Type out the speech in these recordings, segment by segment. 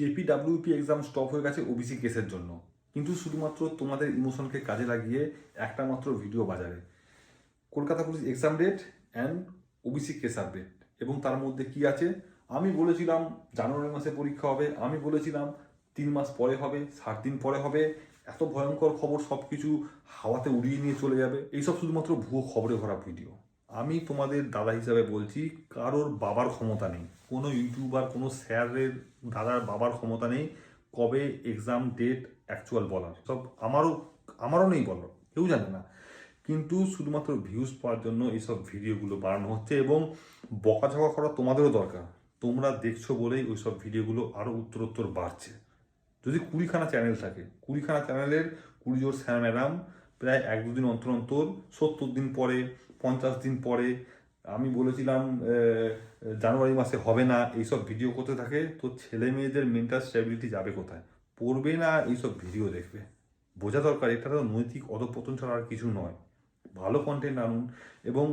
কেপিডাব্লিউপি exam stop হয়ে গেছে OBC কেসের জন্য, কিন্তু শুধুমাত্র তোমাদের ইমোশনকে কাজে লাগিয়ে একটা মাত্র ভিডিও বাজারে Kolkata police exam date and OBC case update. এবং তার মধ্যে কি আছে, আমি বলেছিলাম জানুয়ারি মাসে পরীক্ষা হবে, আমি বলেছিলাম 3 মাস পরে হবে, 60 দিন পরে হবে, এত ভয়ঙ্কর খবর সব কিছু হাওয়াতে উড়িয়ে নিয়ে চলে যাবে। এইসব শুধুমাত্র ভুয়ো খবরে ভরা ভিডিও। আমি তোমাদের দাদা হিসাবে বলছি, কারোর বাবার ক্ষমতা নেই, কোনো ইউটিউবার কোনো স্যারের দাদার বাবার ক্ষমতা নেই কবে এক্সাম ডেট অ্যাকচুয়াল বলার। সব আমারও নেই বলার, কেউ জানে না। কিন্তু শুধুমাত্র ভিউজ পাওয়ার জন্য এইসব ভিডিওগুলো বানানো হচ্ছে এবং বকাঝকা করা তোমাদেরও দরকার। তোমরা দেখছো বলেই ওই সব ভিডিওগুলো আরও উত্তরোত্তর বাড়ছে। যদি 20খানা চ্যানেল থাকে, 20খানা চ্যানেলের 20 জন স্যার ম্যাডাম প্রায় 1-2 দিন অন্তর অন্তর 70 দিন পরে 50 দিন পরে আমি বলেছিলাম জানুয়ারি মাসে হবে না এইসব ভিডিও করতে থাকে, তো ছেলে মেয়েদের মেন্টাল স্ট্যাবিলিটি যাবে কোথায়? পড়বে না এইসব ভিডিও দেখবে। বোঝা দরকার এটা তো নৈতিক অধঃপতন ছাড়া আর কিছু নয়। ভালো কন্টেন্ট আনুন, এবং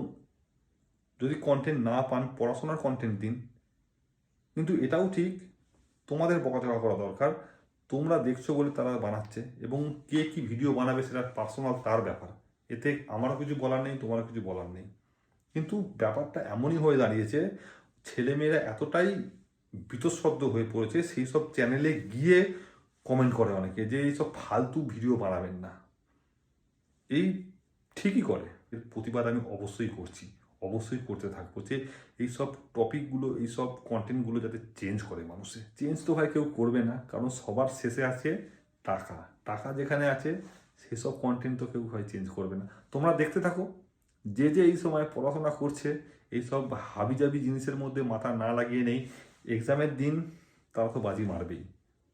যদি কন্টেন্ট না পান পড়াশোনার কন্টেন্ট দিন। কিন্তু এটাও ঠিক তোমাদের বকাঝকা করা দরকার, তোমরা দেখছো বলে তারা বানাচ্ছে, এবং কে কি ভিডিও বানাবে সেটা পার্সোনাল তার ব্যাপার। এতে আমারও কিছু বলার নেই, তোমারও কিছু বলার নেই। কিন্তু ব্যাপারটা এমনই হয়ে দাঁড়িয়েছে, ছেলেমেয়েরা এতটাই বীতশ্রদ্ধ হয়ে পড়েছে সেই সব চ্যানেলে গিয়ে কমেন্ট করে অনেকে যে এইসব ফালতু ভিডিও বানাবেন না। এই ঠিকই করে, এর প্রতিবাদ আমি অবশ্যই করছি, অবশ্যই করতে থাকবো যে এইসব টপিকগুলো এইসব কন্টেন্টগুলো যাতে চেঞ্জ করে মানুষে। চেঞ্জ তো হয় কেউ করবে না, কারণ সবার শেষে আছে টাকা। টাকা যেখানে আছে সেসব কন্টেন্ট তো কেউ হয় চেঞ্জ করবে না। তোমরা দেখতে থাকো, যে যে এই সময় পড়াশোনা করছে এইসব হাবিজাবি জিনিসের মধ্যে মাথা না লাগিয়ে নেই, এক্সামের দিন তারা তো বাজি মারবেই।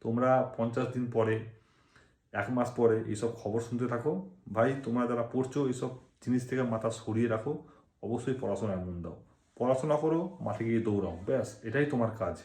তোমরা 50 দিন পরে 1 মাস পরে এইসব খবর শুনতে থাকো। ভাই তোমরা যারা পড়ছো এইসব জিনিস থেকে মাথা সরিয়ে রাখো, অবশ্যই পড়াশোনায় মন দাও, পড়াশোনা করো, মাঠে গিয়ে দৌড়াও, ব্যাস এটাই তোমার কাজ।